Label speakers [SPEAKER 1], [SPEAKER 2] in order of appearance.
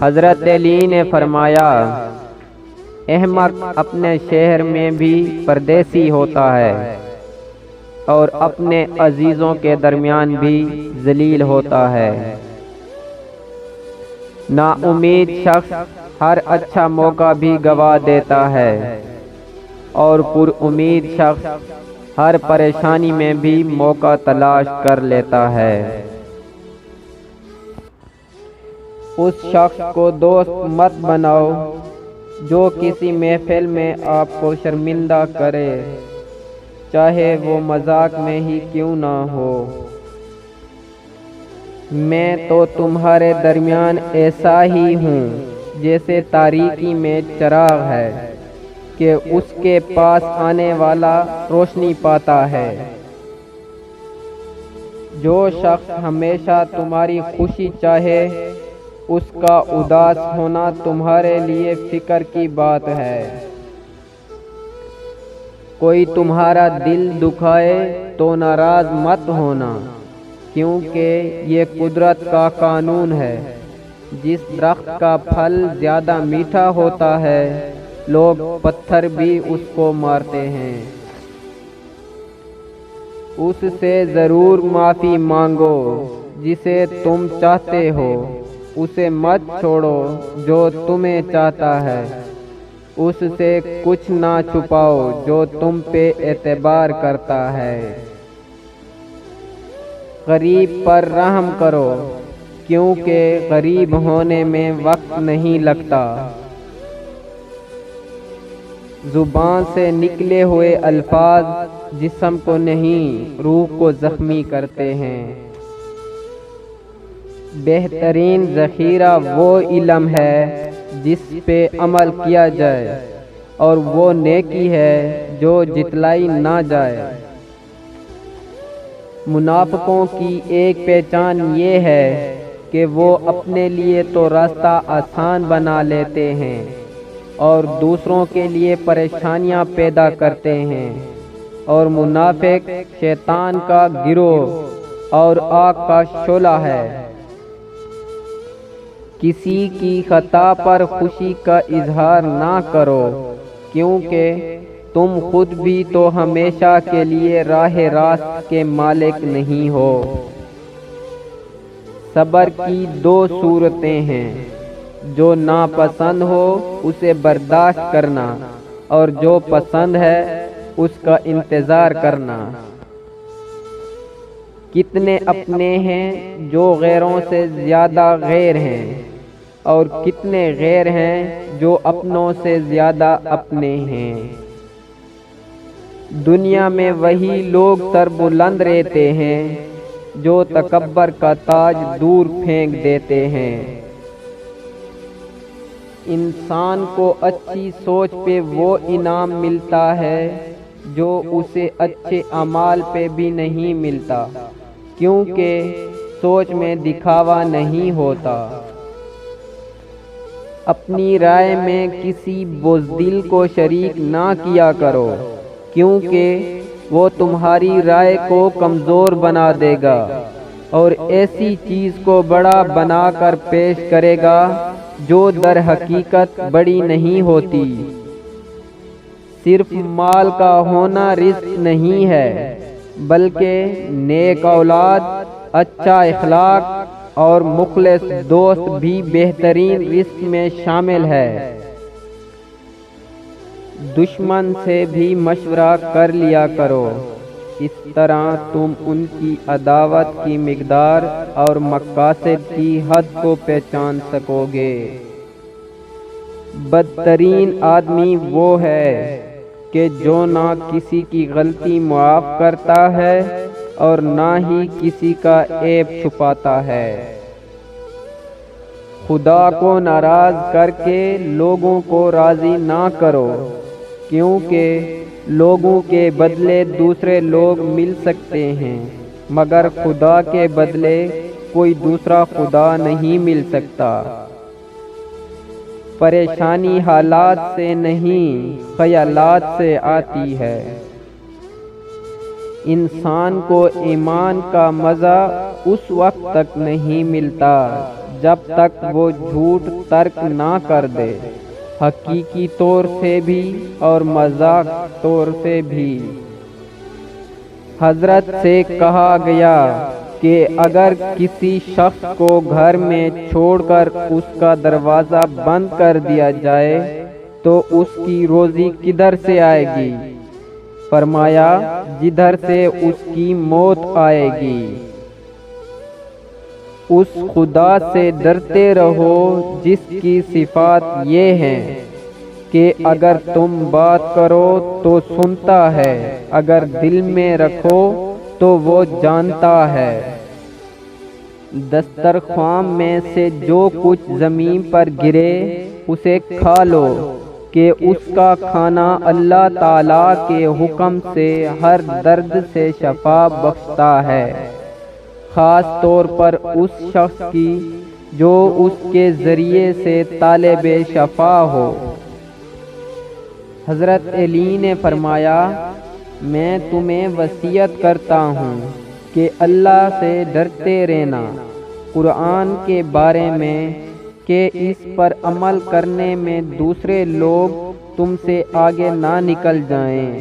[SPEAKER 1] حضرت علی نے فرمایا، احمق اپنے شہر میں بھی پردیسی ہوتا ہے اور اپنے عزیزوں کے درمیان بھی ذلیل ہوتا ہے۔ نا امید شخص ہر اچھا موقع بھی گوا دیتا ہے اور پر امید شخص ہر پریشانی میں بھی موقع تلاش کر لیتا ہے۔ اس شخص کو دوست مت بناؤ جو کسی محفل میں آپ کو شرمندہ کرے، چاہے وہ مذاق میں ہی کیوں نہ ہو۔ میں تو تمہارے درمیان ایسا ہی ہوں جیسے تاریکی میں چراغ ہے کہ اس کے پاس آنے والا روشنی پاتا ہے۔ جو شخص ہمیشہ تمہاری خوشی چاہے، اس کا اداس ہونا تمہارے لیے فکر کی بات ہے۔ کوئی تمہارا دل دکھائے تو ناراض مت ہونا، کیونکہ یہ قدرت کا قانون ہے۔ جس درخت کا پھل زیادہ میٹھا ہوتا ہے، لوگ پتھر بھی اس کو مارتے ہیں۔ اس سے ضرور معافی مانگو جسے تم چاہتے ہو، اسے مت چھوڑو جو تمہیں چاہتا ہے۔ اس سے کچھ نہ چھپاؤ جو تم پہ اعتبار کرتا ہے۔ غریب پر رحم کرو، کیونکہ غریب ہونے میں وقت نہیں لگتا۔ زبان سے نکلے ہوئے الفاظ جسم کو نہیں، روح کو زخمی کرتے ہیں۔ بہترین ذخیرہ وہ علم ہے جس پہ عمل کیا جائے، اور وہ نیکی ہے جو جتلائی نہ جائے۔ منافقوں کی ایک پہچان یہ ہے کہ وہ اپنے لیے تو راستہ آسان بنا لیتے ہیں اور دوسروں کے لیے پریشانیاں پیدا کرتے ہیں، اور منافق شیطان کا گروہ اور آگ کا شعلہ ہے۔ کسی کی خطا پر خوشی کا اظہار نہ کرو، کیونکہ تم خود بھی تو ہمیشہ کے لیے راہ راست کے مالک نہیں ہو۔ صبر کی دو صورتیں ہیں، جو ناپسند ہو اسے برداشت کرنا، اور جو پسند ہے اس کا انتظار کرنا۔ کتنے اپنے ہیں جو غیروں سے زیادہ غیر ہیں، اور کتنے غیر ہیں جو اپنوں سے زیادہ اپنے ہیں۔ دنیا میں وہی لوگ سر بلند رہتے ہیں جو تکبر کا تاج دور پھینک دیتے ہیں۔ انسان کو اچھی سوچ پہ وہ انعام ملتا ہے جو اسے اچھے اعمال پہ بھی نہیں ملتا، کیونکہ سوچ میں دکھاوا نہیں ہوتا۔ اپنی رائے میں کسی بزدل کو شریک نہ کیا کرو، کیونکہ وہ تمہاری رائے کو کمزور بنا دے گا اور ایسی چیز کو بڑا بنا کر پیش کرے گا جو در حقیقت بڑی نہیں ہوتی۔ صرف مال کا ہونا رزق نہیں ہے، بلکہ نیک اولاد، اچھا اخلاق اور مخلص دوست بھی بہترین رزق میں شامل ہے۔ دشمن سے بھی مشورہ کر لیا کرو، اس طرح تم ان کی عداوت کی مقدار اور مقاصد کی حد کو پہچان سکو گے۔ بدترین آدمی وہ ہے کہ جو نہ کسی کی غلطی معاف کرتا ہے اور نہ ہی کسی کا عیب چھپاتا ہے۔ خدا کو ناراض کر کے لوگوں کو راضی نہ کرو، کیونکہ لوگوں کے بدلے دوسرے لوگ مل سکتے ہیں، مگر خدا کے بدلے کوئی دوسرا خدا نہیں مل سکتا۔ پریشانی حالات سے نہیں، خیالات سے آتی ہے۔ انسان کو ایمان کا مزہ اس وقت تک نہیں ملتا جب تک وہ جھوٹ ترک نہ کر دے، حقیقی طور سے بھی اور مذاق طور سے بھی۔ حضرت سے کہا گیا کہ اگر کسی شخص کو گھر میں چھوڑ کر اس کا دروازہ بند کر دیا جائے تو اس کی روزی کدھر سے آئے گی؟ فرمایا جدھر سے اس کی موت آئے گی۔ اس خدا سے ڈرتے رہو جس کی صفات یہ ہیں کہ اگر تم بات کرو تو سنتا ہے، اگر دل میں رکھو تو وہ جانتا ہے۔ دسترخوان میں سے جو کچھ زمین پر گرے اسے کھا لو کہ اس کا کھانا اللہ تعالیٰ کے حکم سے ہر درد سے شفا بخشتا ہے، خاص طور پر اس شخص کی جو اس کے ذریعے سے طالب شفا ہو۔ حضرت علی نے فرمایا میں تمہیں وصیت کرتا ہوں کہ اللہ سے ڈرتے رہنا قرآن کے بارے میں کہ اس پر عمل کرنے میں دوسرے لوگ تم سے آگے نہ نکل جائیں۔